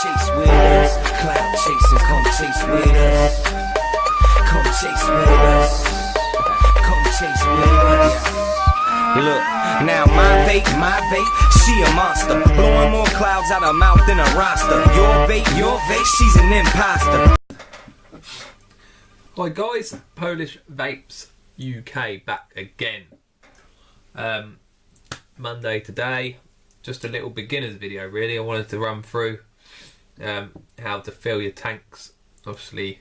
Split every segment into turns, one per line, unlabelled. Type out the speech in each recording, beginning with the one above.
chase with us. Cloud chasing, come chase with us. Come chase with us. Come chase with us. Look, now my vape, she a monster. Blowing more clouds out her mouth than a roster. Your vape, she's an imposter.
Hi guys, Polish Vapes UK back again. Monday today, just a little beginner's video really. I wanted to run through how to fill your tanks. Obviously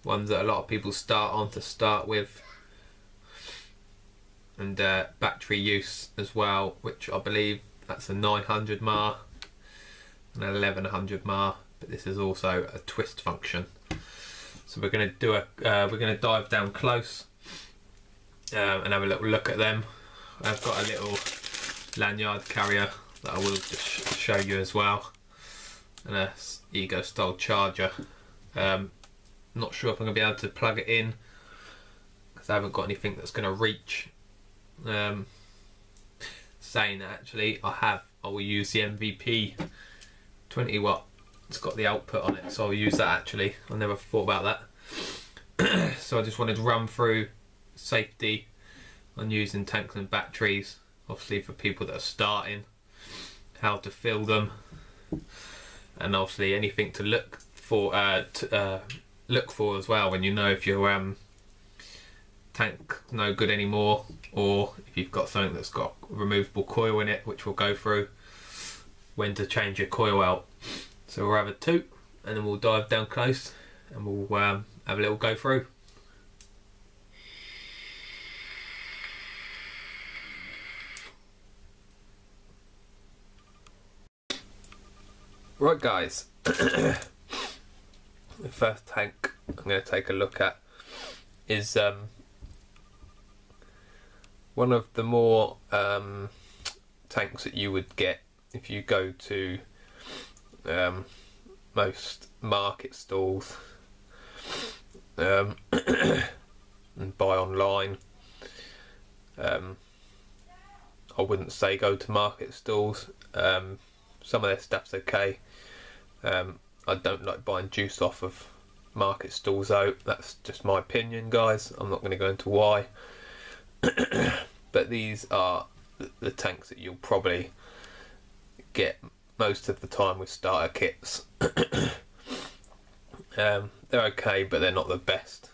ones that a lot of people start on to start with, and battery use as well, which I believe that's a 900 mAh and an 1100 mAh, but this is also a twist function. So we're going to do we're going to dive down close and have a little look at them. I've got a little lanyard carrier that I will just show you as well, and a Ego style charger. Not sure if I'm going to be able to plug it in because I haven't got anything that's going to reach. Saying that, actually I will use the MVP 20 watt. It's got the output on it, so I'll use that actually. I never thought about that. So I just wanted to run through safety on using tanks and batteries, obviously for people that are starting, how to fill them, and obviously anything to look for as well when you know if your tank no good anymore, or if you've got something that's got removable coil in it, which we'll go through, when to change your coil out. So we'll have a toot and then we'll dive down close and we'll have a little go through. Right guys, the first tank I'm going to take a look at is one of the more tanks that you would get if you go to most market stalls and buy online. I wouldn't say go to market stalls. Some of their stuff's okay. I don't like buying juice off of market stalls though. That's just my opinion, guys. I'm not going to go into why. But these are the tanks that you'll probably get most of the time with starter kits. They're okay, but they're not the best.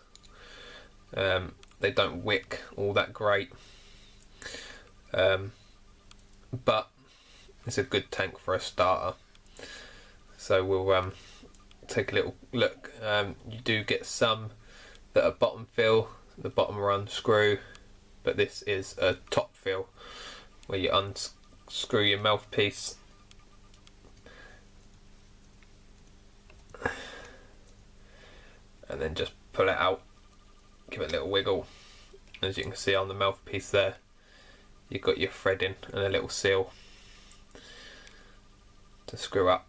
They don't wick all that great, but it's a good tank for a starter. So we'll take a little look. You do get some that are bottom fill, the bottom are unscrew, but this is a top fill where you unscrew your mouthpiece and then just pull it out, give it a little wiggle. As you can see on the mouthpiece there, you've got your threading and a little seal to screw up.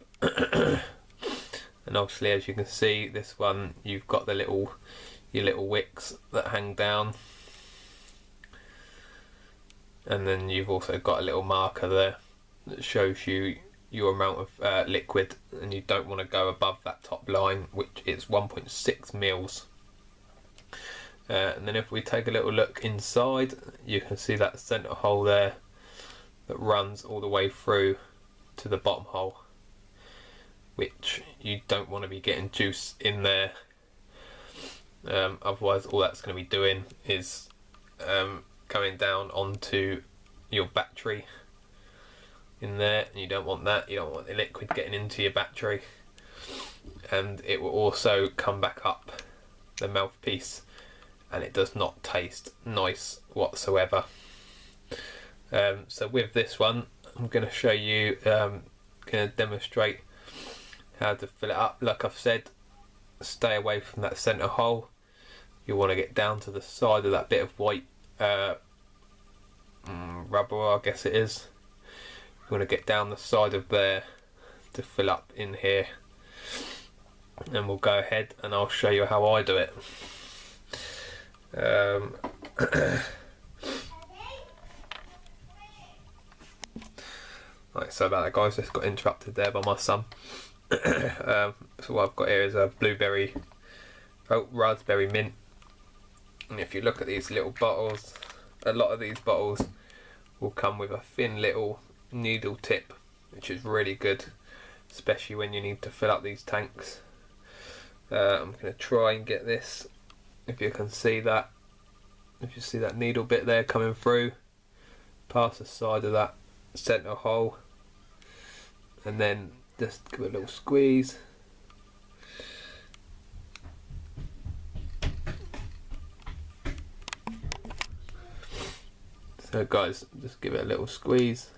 And obviously, as you can see, this one you've got the your little wicks that hang down, and then you've also got a little marker there that shows you your amount of liquid, and you don't want to go above that top line, which is 1.6 mils. And then if we take a little look inside, you can see that centre hole there that runs all the way through to the bottom hole, which you don't want to be getting juice in there. Otherwise all that's going to be doing is coming down onto your battery in there, and you don't want that. You don't want the liquid getting into your battery, and it will also come back up the mouthpiece, and it does not taste nice whatsoever. So with this one, I'm going to show you, going to demonstrate how to fill it up. Like I've said, stay away from that centre hole. You want to get down to the side of that bit of white rubber, I guess it is. You want to get down the side of there to fill up in here, and we'll go ahead and I'll show you how I do it. Right, so about that guys, just got interrupted there by my son. So what I've got here is a blueberry, raspberry mint. And if you look at these little bottles, a lot of these bottles will come with a thin little needle tip, which is really good, especially when you need to fill up these tanks. I'm going to try and get this, if you can see that, if you see that needle bit there coming through past the side of that centre hole, and then just give it a little squeeze. So guys, just give it a little squeeze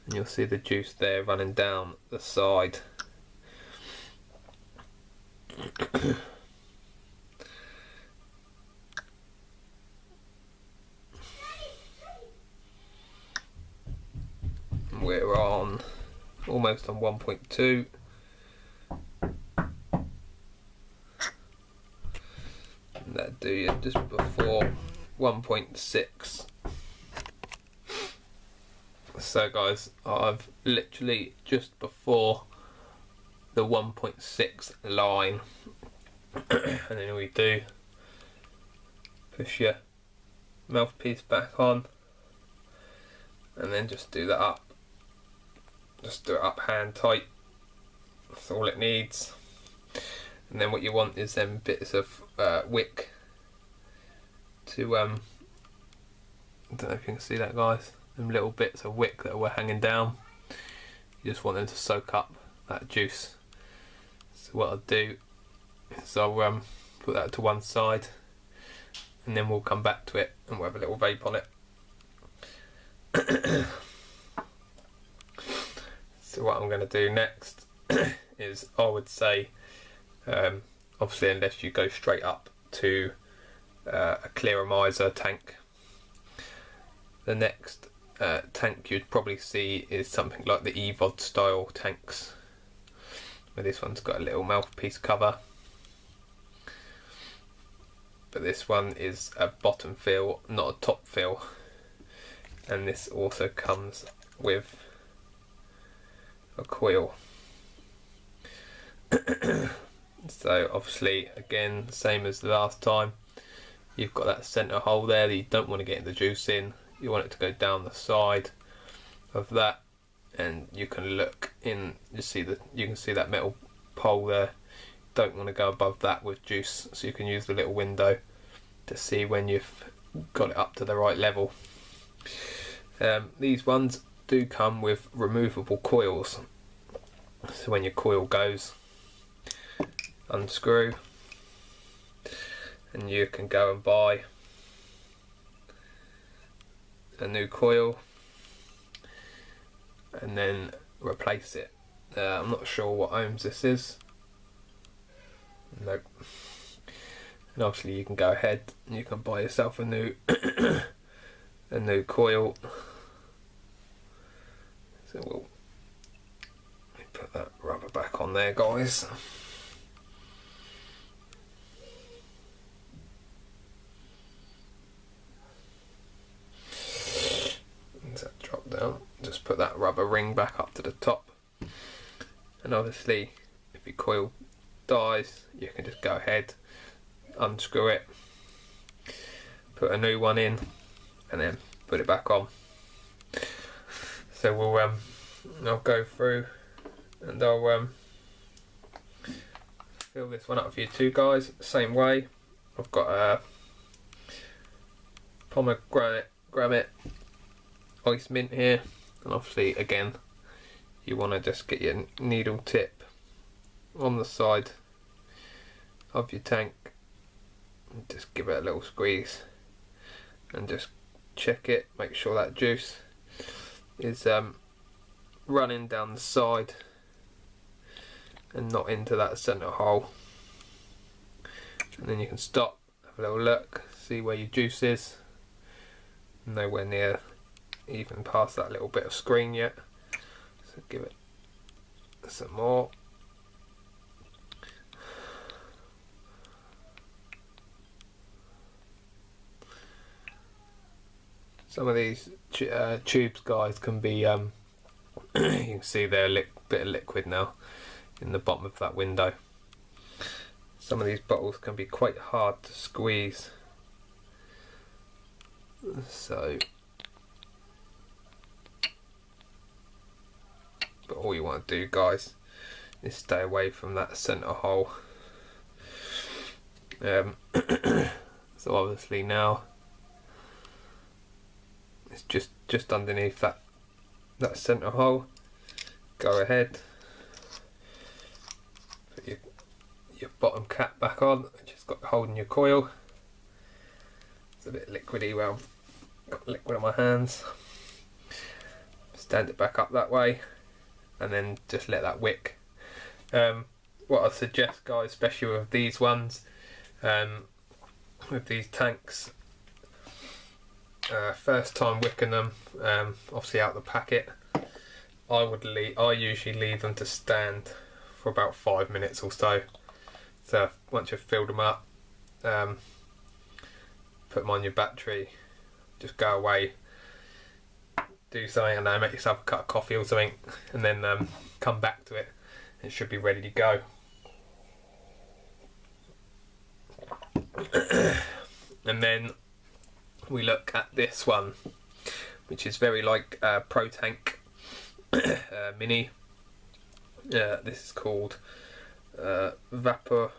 and you'll see the juice there running down the side. We're on almost on 1.2. That do you just before 1.6. So guys, I've literally just before the 1.6 line, and then we do push your mouthpiece back on, and then just do that up. Just do it up hand tight. That's all it needs. And then what you want is them bits of wick to I don't know if you can see that, guys. Them little bits of wick that were hanging down. You just want them to soak up that juice. So what I'll do is I'll put that to one side, and then we'll come back to it and we'll have a little vape on it. So what I'm going to do next is, I would say, obviously unless you go straight up to a clear miser tank, the next tank you'd probably see is something like the EVOD style tanks, where this one's got a little mouthpiece cover, but this one is a bottom fill, not a top fill, and this also comes with a coil. So obviously, again, same as the last time, you've got that centre hole there that you don't want to get the juice in. You want it to go down the side of that, and you can look in. You can see that metal pole there. Don't want to go above that with juice, so you can use the little window to see when you've got it up to the right level. These ones do come with removable coils, so when your coil goes, unscrew, and you can go and buy a new coil and then replace it. I'm not sure what ohms this is. Nope. And obviously you can go ahead and you can buy yourself a new a new coil. So we'll put that rubber back on there, guys. That drop down, just put that rubber ring back up to the top, and obviously if your coil dies you can just go ahead, unscrew it, put a new one in, and then put it back on. So we'll I'll go through and I'll fill this one up for you too, guys. Same way, I've got a pomegranate ice mint here, and obviously again you want to just get your needle tip on the side of your tank and just give it a little squeeze and just check it, make sure that juice is running down the side and not into that centre hole, and then you can stop, have a little look, see where your juice is. Nowhere near even past that little bit of screen yet, so give it some more. Some of these tubes, guys, can be you can see they're a bit of liquid now. in the bottom of that window. Some of these bottles can be quite hard to squeeze, so but all you want to do, guys, is stay away from that centre hole. So obviously now it's just underneath that centre hole. Go ahead, put your bottom cap back on, just got holding your coil. It's a bit liquidy, well, I've got liquid on my hands. Stand it back up that way and then just let that wick. What I suggest, guys, especially with these ones, with these tanks, first time wicking them, obviously out the packet, I usually leave them to stand for about 5 minutes or so. So once you've filled them up, put them on your battery, just go away, do something, and make yourself a cup of coffee or something, and then come back to it. It should be ready to go. And then we look at this one, which is very like Pro Tank Mini. This is called Vaporon.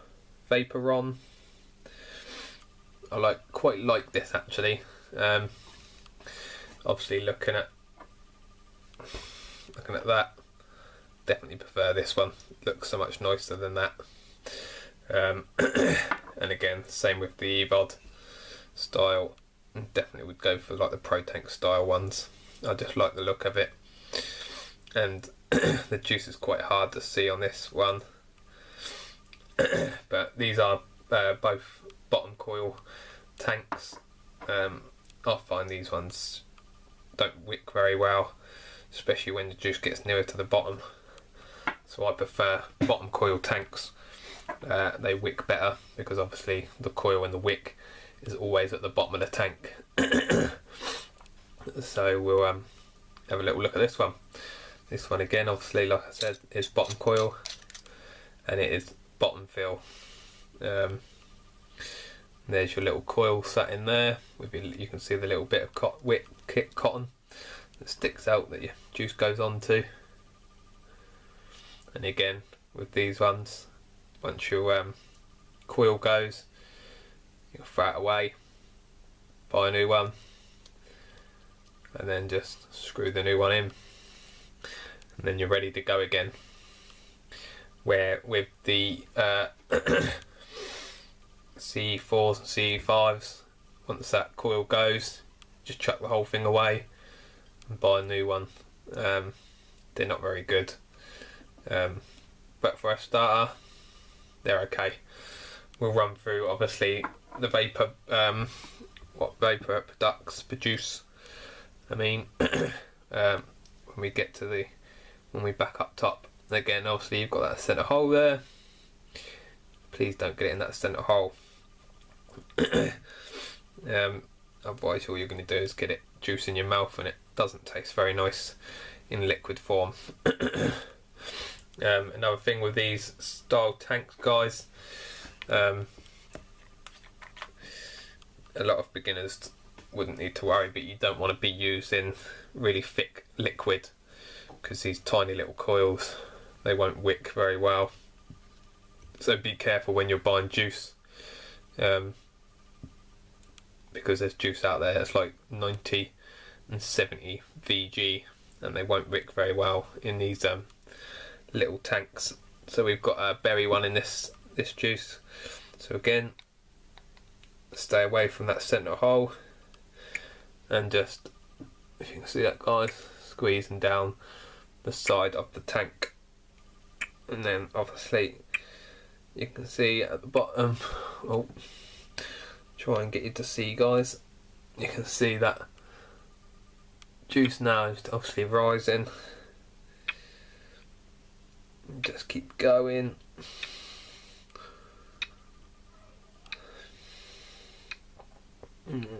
I quite like this actually. Obviously looking at that, definitely prefer this one. It looks so much nicer than that. And again, same with the EVOD style. Definitely would go for like the Pro Tank style ones. I just like the look of it, and the juice is quite hard to see on this one. But these are both bottom coil tanks. I find these ones don't wick very well, especially when the juice gets nearer to the bottom. So I prefer bottom coil tanks. They wick better because obviously the coil and the wick is always at the bottom of the tank. So we'll have a little look at this one. This one again, obviously, like I said, is bottom coil, and it is bottom fill. There's your little coil sat in there. You can see the little bit of cotton that sticks out that your juice goes onto. And again, with these ones, once your coil goes, you'll throw it away, buy a new one, and then just screw the new one in, and then you're ready to go again. Where with the CE4s and CE5s, once that coil goes, just chuck the whole thing away and buy a new one. They're not very good, but for a starter, they're okay. We'll run through obviously the vapor, what vapor produce. I mean, when we get to when we back up top again, obviously you've got that centre hole there. Please don't get it in that centre hole. Otherwise all you're going to do is get it juice in your mouth, and it doesn't taste very nice in liquid form. Another thing with these style tanks, guys, a lot of beginners wouldn't need to worry, but you don't want to be using really thick liquid, because these tiny little coils, they won't wick very well. So be careful when you're buying juice, because there's juice out there that's like 90 and 70 VG, and they won't wick very well in these little tanks. So we've got a berry one in this juice. So again, stay away from that centre hole, and just, if you can see that, guys, squeezing down the side of the tank, and then obviously you can see at the bottom, try and get you to see, guys, you can see that juice now is obviously rising. Just keep going.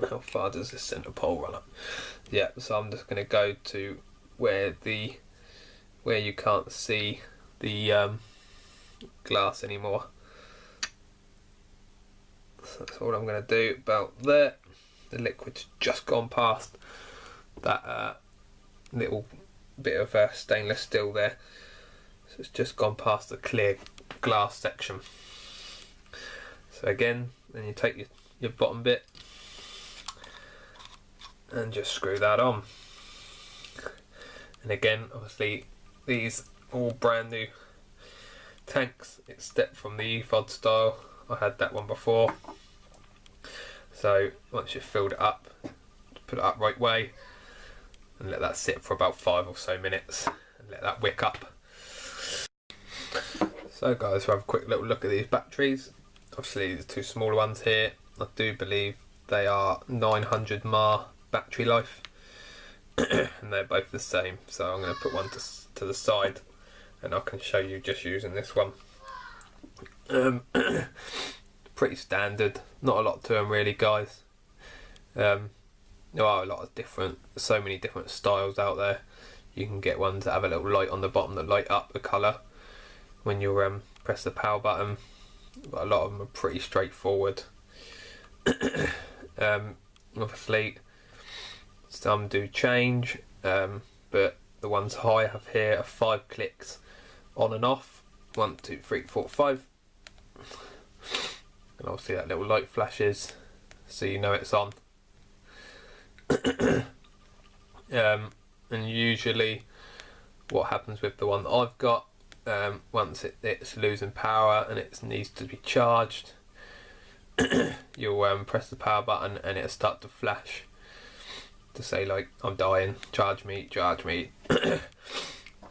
How far does this centre pole run up? Yeah, so I'm just going to go to where you can't see the glass anymore. So that's all I'm going to do about there. The liquid's just gone past that little bit of stainless steel there, so it's just gone past the clear glass section. So again, then you take your bottom bit and just screw that on. And again, obviously these are all brand new tanks. It's stepped from the EFOD style. I had that one before. So once you've filled it up, put it up right way and let that sit for about 5 or so minutes and let that wick up. So guys, we'll have a quick little look at these batteries. Obviously the two smaller ones here, I do believe they are 900 mAh battery life and they're both the same, so I'm going to put one to the side and I can show you just using this one. Pretty standard, not a lot to them really, guys. There are a lot of so many different styles out there. You can get ones that have a little light on the bottom that light up the colour when you press the power button, but a lot of them are pretty straightforward. Obviously some do change, but the ones I have here are 5 clicks on and off. 1, 2, 3, 4, 5. And obviously that little light flashes so you know it's on. And usually what happens with the one that I've got, once it's losing power and it needs to be charged, you'll press the power button and it'll start to flash to say like, I'm dying, charge me, charge me.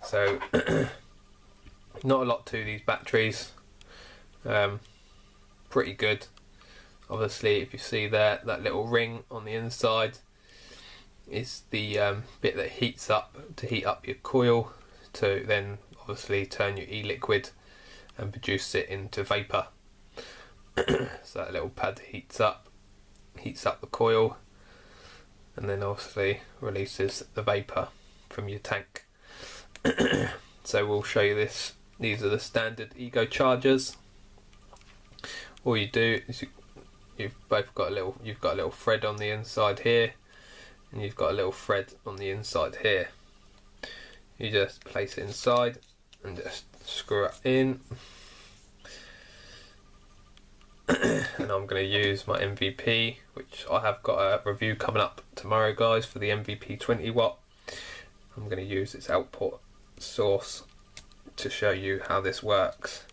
So not a lot to these batteries. Pretty good. Obviously if you see there, that little ring on the inside is the bit that heats up to heat up your coil to then obviously turn your e-liquid and produce it into vapour. So that little pad heats up the coil and then obviously releases the vapour from your tank. So we'll show you this. These are the standard Ego chargers. All you do is you've got a little thread on the inside here, and you've got a little thread on the inside here. You just place it inside and just screw it in. And I'm going to use my MVP, which I have got a review coming up tomorrow, guys, for the MVP 20 watt. I'm going to use its output source to show you how this works.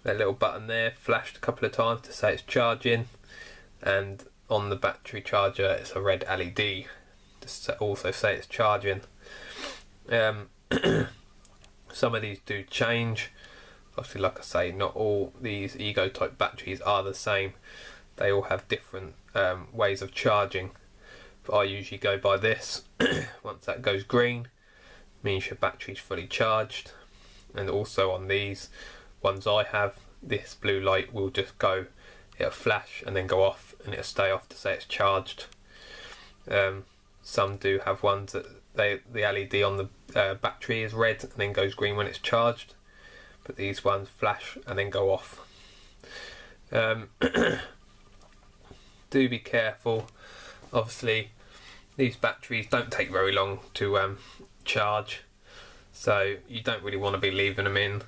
That little button there flashed a couple of times to say it's charging, and on the battery charger it's a red LED to also say it's charging. Some of these do change. Obviously, like I say, not all these Ego type batteries are the same. They all have different ways of charging, but I usually go by this. Once that goes green, means your battery's fully charged. And also on these ones I have, this blue light will just go, it'll flash and then go off, and it'll stay off to say it's charged. Some do have ones that the LED on the battery is red and then goes green when it's charged, but these ones flash and then go off. Do be careful. Obviously these batteries don't take very long to charge, so you don't really want to be leaving them in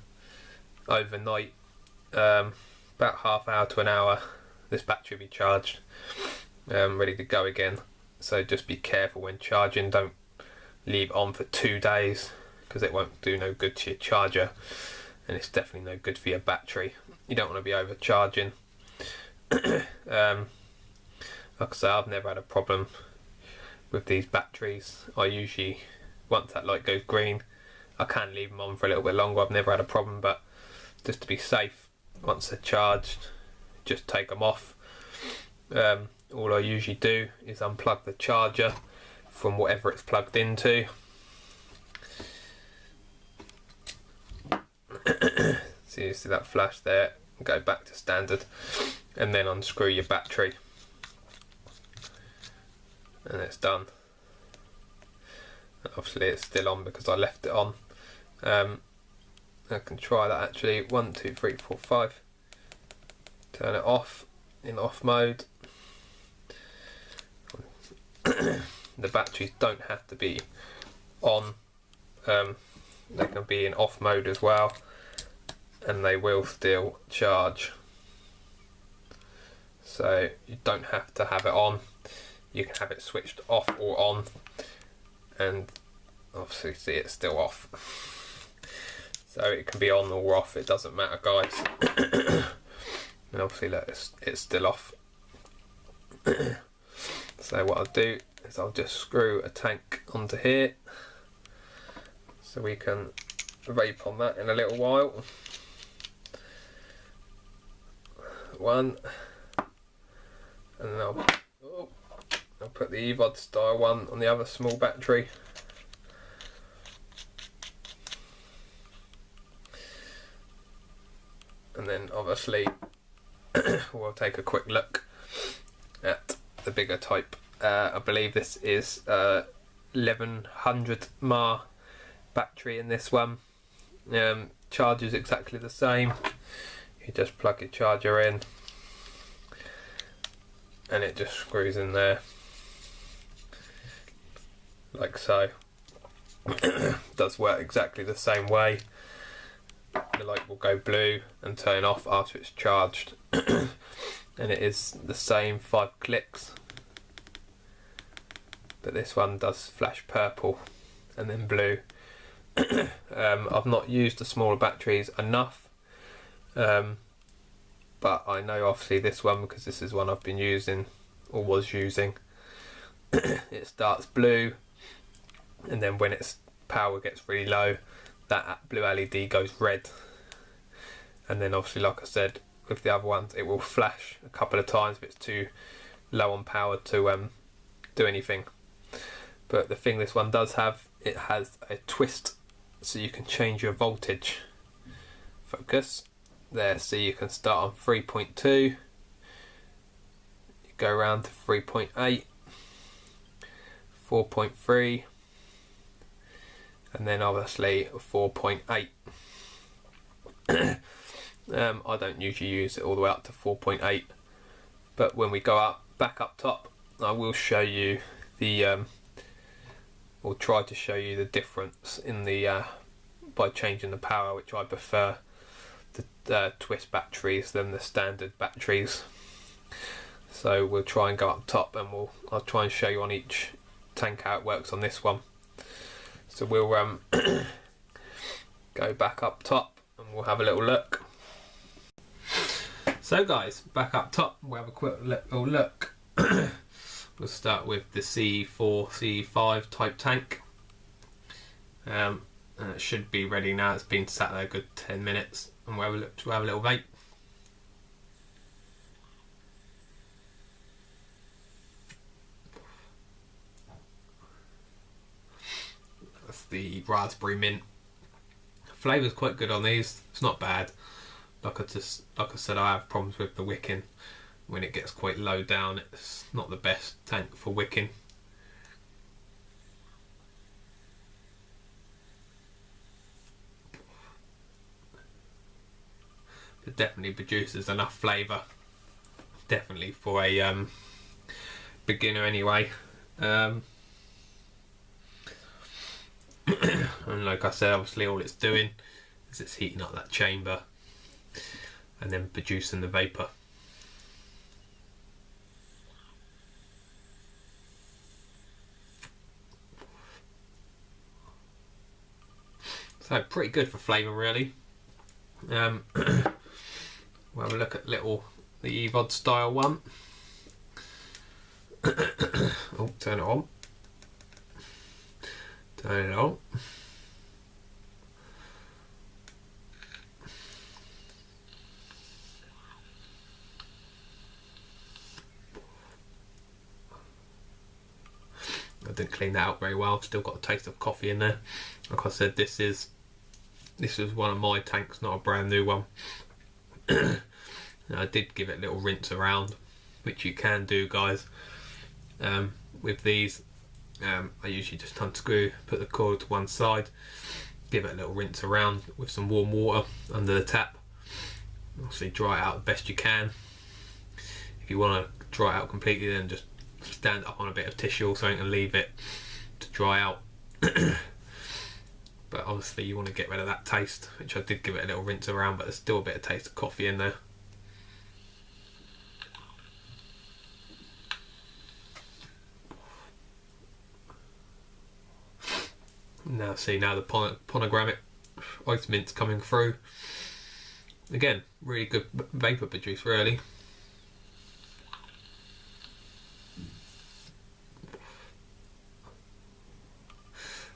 overnight. About half hour to an hour this battery will be charged, ready to go again. So just be careful when charging. Don't leave it on for 2 days, because it won't do no good to your charger, and it's definitely no good for your battery. You don't want to be overcharging. Like I say, I've never had a problem with these batteries. I usually, once that light goes green, I can leave them on for a little bit longer. I've never had a problem, but just to be safe, once they're charged, just take them off. All I usually do is unplug the charger from whatever it's plugged into. So you see that flash there, go back to standard, and then unscrew your battery, and it's done. And obviously it's still on because I left it on. And I can try that actually. 1, 2, 3, 4, 5. Turn it off in off mode. The batteries don't have to be on, they can be in off mode as well, and they will still charge. So you don't have to have it on, you can have it switched off or on, and obviously see it's still off. So it can be on or off, it doesn't matter, guys. And obviously look, it's still off. So what I'll do is I'll just screw a tank onto here, so we can vape on that in a little while. One, and then I'll put the EVOD style one on the other small battery. And then obviously we'll take a quick look at the bigger type. I believe this is 1100 mAh battery in this one. Charges exactly the same. You just plug your charger in and it just screws in there like so. Does work exactly the same way. The light will go blue and turn off after it's charged. And it is the same 5 clicks, but this one does flash purple and then blue. I've not used the smaller batteries enough, but I know obviously this one, because this is one I've been using or was using. It starts blue, and then when its power gets really low, that blue LED goes red, and then obviously, like I said, with the other ones it will flash a couple of times if it's too low on power to do anything. But the thing this one does have, it has a twist, so you can change your voltage. Focus there, so you can start on 3.2, you go around to 3.8, 4.3, and then obviously 4.8. I don't usually use it all the way up to 4.8, but when we go back up top, I will show you the or try to show you the difference in the by changing the power, which I prefer the twist batteries than the standard batteries. So we'll try and go up top, and I'll try and show you on each tank how it works on this one. So we'll go back up top and we'll have a little look. So guys, back up top, we'll have a quick little look. We'll start with the C4, C5 type tank. And it should be ready now. It's been sat there a good 10 minutes, and we'll have a little vape. That's the raspberry mint. Flavour's quite good on these. It's not bad. Like I said, I have problems with the wicking. When it gets quite low down, it's not the best tank for wicking. It definitely produces enough flavour. Definitely for a beginner anyway. And like I said, obviously all it's doing is it's heating up that chamber and then producing the vapour. So pretty good for flavour, really. We'll have a look at the EVOD style one. Oh, turn it on. Turn it on. I didn't clean that out very well. Still got a taste of coffee in there. Like I said, this is one of my tanks, not a brand new one. I did give it a little rinse around, which you can do, guys. With these, I usually just unscrew, put the cord to one side, give it a little rinse around with some warm water under the tap. Obviously dry it out the best you can. If you want to dry it out completely, then just stand up on a bit of tissue or something and leave it to dry out. But obviously you want to get rid of that taste, which I did give it a little rinse around, but there's still a bit of taste of coffee in there. Now see, now the pomegranate ice mint's coming through. Again, really good vapour produce, really.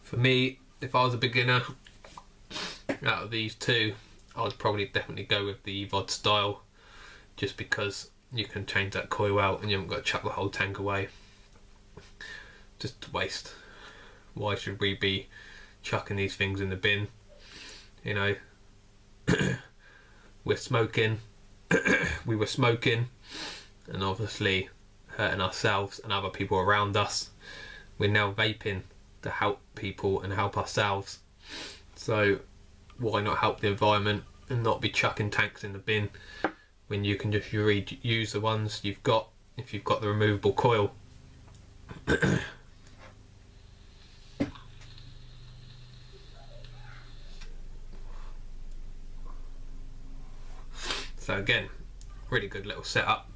For me, if I was a beginner, out of these two, I would probably definitely go with the VOD style, just because you can change that coil out and you haven't got to chuck the whole tank away. Just a waste. Why should we be chucking these things in the bin? You know, we're smoking, we were smoking, and obviously hurting ourselves and other people around us. We're now vaping to help people and help ourselves. So why not help the environment and not be chucking tanks in the bin when you can just reuse the ones you've got if you've got the removable coil. So again, really good little setup.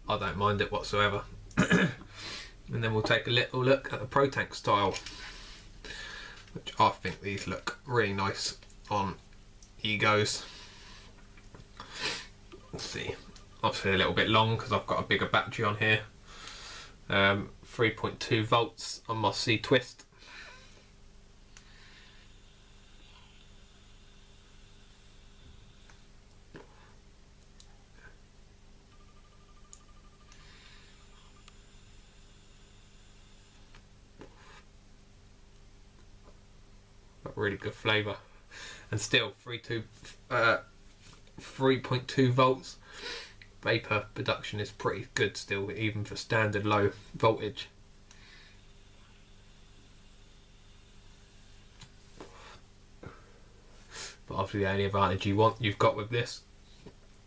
I don't mind it whatsoever. And then we'll take a little look at the Pro Tank style, which I think these look really nice on Egos. Let's see, obviously a little bit long because I've got a bigger battery on here. 3.2 volts on my C twist. Really good flavour, and still 3.2 volts. Vapor production is pretty good still, even for standard low voltage. But obviously the only advantage you've got with this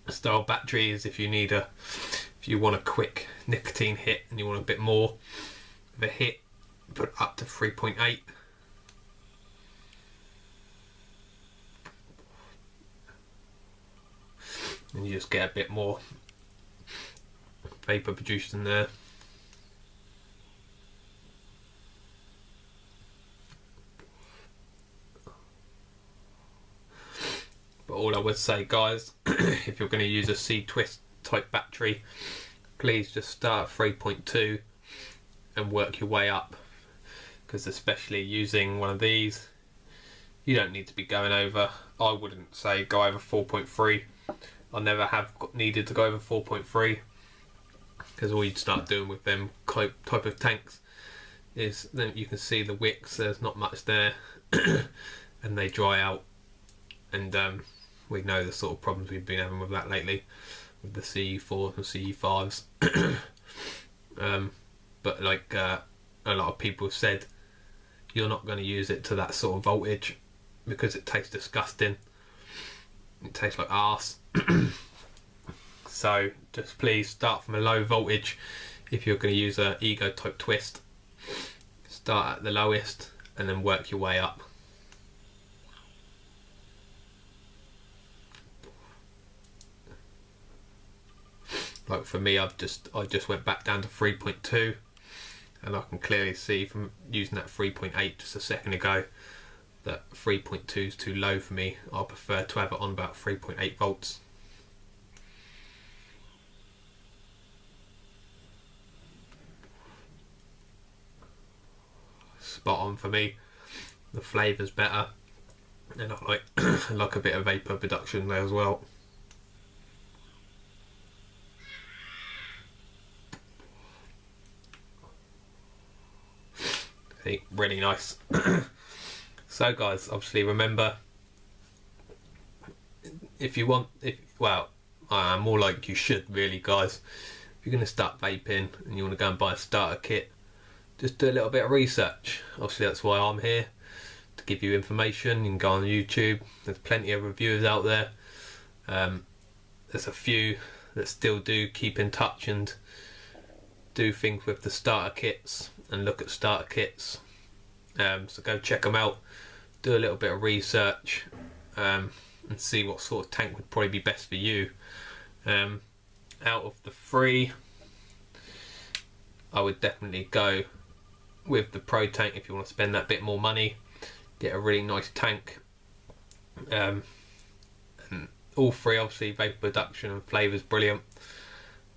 style battery is if you want a quick nicotine hit and you want a bit more of a hit, put up to 3.8. And you just get a bit more vapour produced in there. But all I would say, guys, if you're going to use a C-twist type battery, please just start at 3.2 and work your way up, because especially using one of these, you don't need to be going over, I wouldn't say go over 4.3. I never have needed to go over 4.3, because all you'd start doing with them type of tanks is then you can see the wicks, there's not much there, and they dry out, and we know the sort of problems we've been having with that lately with the CE4s and CE5s. But like a lot of people have said, you're not going to use it to that sort of voltage because it tastes disgusting. It tastes like arse. So just please start from a low voltage. If you're going to use a Ego type twist, start at the lowest and then work your way up. Like for me, I just went back down to 3.2, and I can clearly see from using that 3.8 just a second ago that 3.2 is too low for me. I prefer to have it on about 3.8 volts. Spot on for me. The flavour's better, and I like I like a bit of vapour production there as well. See, really nice. So guys, obviously remember, more like you should really, guys, if you're going to start vaping and you want to go and buy a starter kit, just do a little bit of research. Obviously that's why I'm here, to give you information. You can go on YouTube, there's plenty of reviewers out there. There's a few that still do keep in touch and do things with the starter kits and look at starter kits. So go check them out, do a little bit of research, and see what sort of tank would probably be best for you. Out of the three, I would definitely go with the Pro tank if you want to spend that bit more money, get a really nice tank. And all three, obviously, vapor production and flavour's brilliant,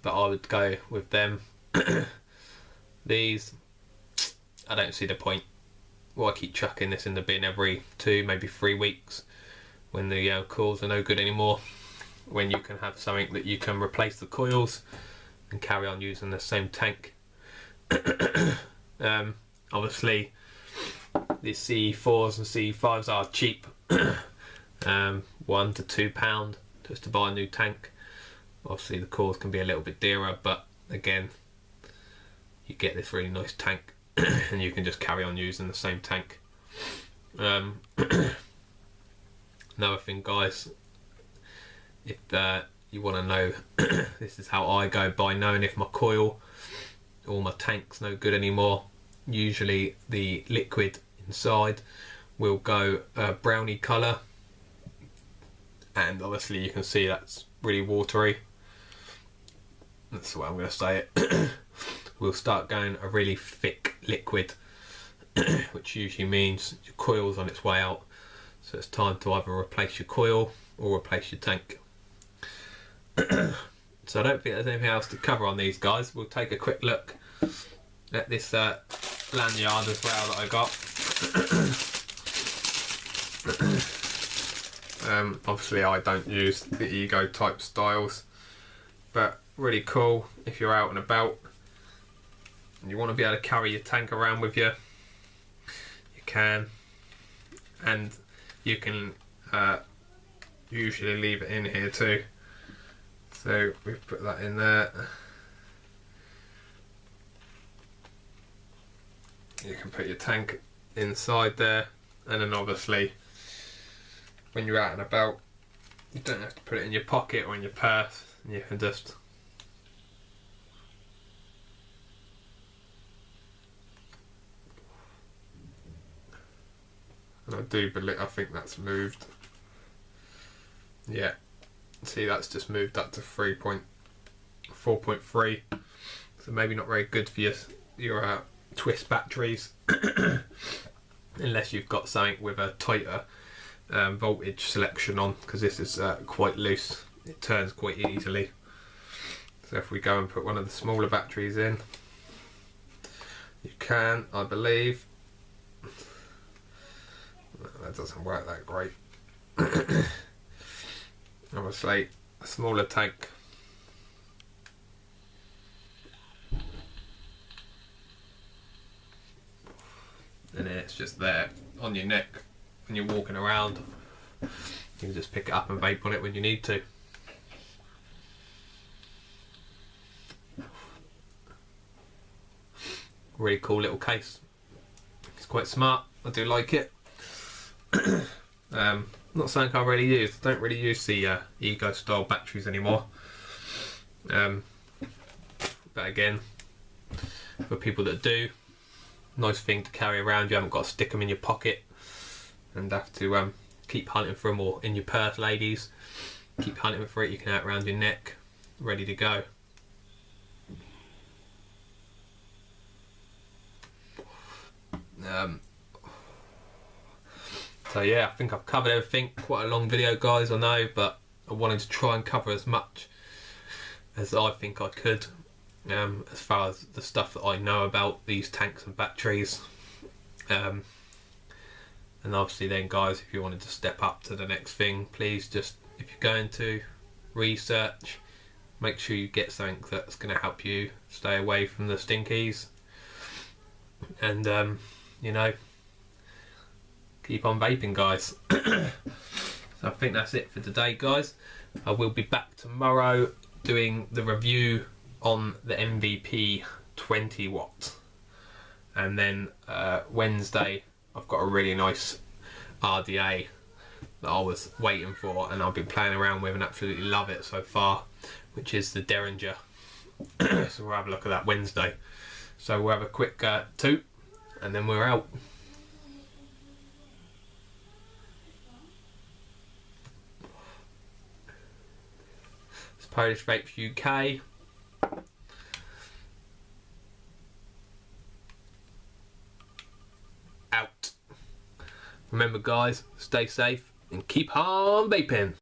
but I would go with them. These, I don't see the point. Why keep chucking this in the bin every 2, maybe 3 weeks when the coils are no good anymore, when you can have something that you can replace the coils and carry on using the same tank. Obviously the CE4s and CE5s are cheap, £1 to £2 just to buy a new tank. Obviously the coils can be a little bit dearer, but again, you get this really nice tank and you can just carry on using the same tank. Another thing, guys, if you want to know, this is how I go by knowing if my coil or my tank's no good anymore. Usually the liquid inside will go browny colour, and obviously you can see that's really watery. That's the way I'm going to say it. Will start going a really thick liquid, which usually means your coil's on its way out, so it's time to either replace your coil or replace your tank. So I don't think there's anything else to cover on these, guys. We'll take a quick look at this lanyard as well that I got. Obviously I don't use the Ego type styles, but really cool if you're out and about and you want to be able to carry your tank around with you. You can, and you can usually leave it in here too. So we've put that in there. You can put your tank inside there, and then obviously when you're out and about, you don't have to put it in your pocket or in your purse. You can just and I do believe, I think that's moved. Yeah, see, that's just moved up to 4.3, so maybe not very good for your twist batteries unless you've got something with a tighter voltage selection on, because this is quite loose, it turns quite easily. So if we go and put one of the smaller batteries in, you can, I believe. That doesn't work that great. Obviously a smaller tank, and then it's just there on your neck when you're walking around. You can just pick it up and vape on it when you need to. Really cool little case. It's quite smart, I do like it. Not something I really use. I don't really use the Ego style batteries anymore. But again, for people that do, nice thing to carry around. You haven't got to stick them in your pocket and have to keep hunting for them, or in your purse, ladies. Keep hunting for it. You can have it around your neck, ready to go. So yeah, I think I've covered everything. Quite a long video, guys, I know, but I wanted to try and cover as much as I think I could, as far as the stuff that I know about these tanks and batteries. And obviously then, guys, if you wanted to step up to the next thing, please just, if you're going to research, make sure you get something that's going to help you stay away from the stinkies, and you know, keep on vaping, guys. So I think that's it for today, guys. I will be back tomorrow doing the review on the MVP 20 watt, and then Wednesday I've got a really nice RDA that I was waiting for, and I've been playing around with and absolutely love it so far, which is the Derringer. So we'll have a look at that Wednesday. So we'll have a quick toot and then we're out. It's Polish Vapes UK. Out. Remember guys, stay safe and keep on vaping.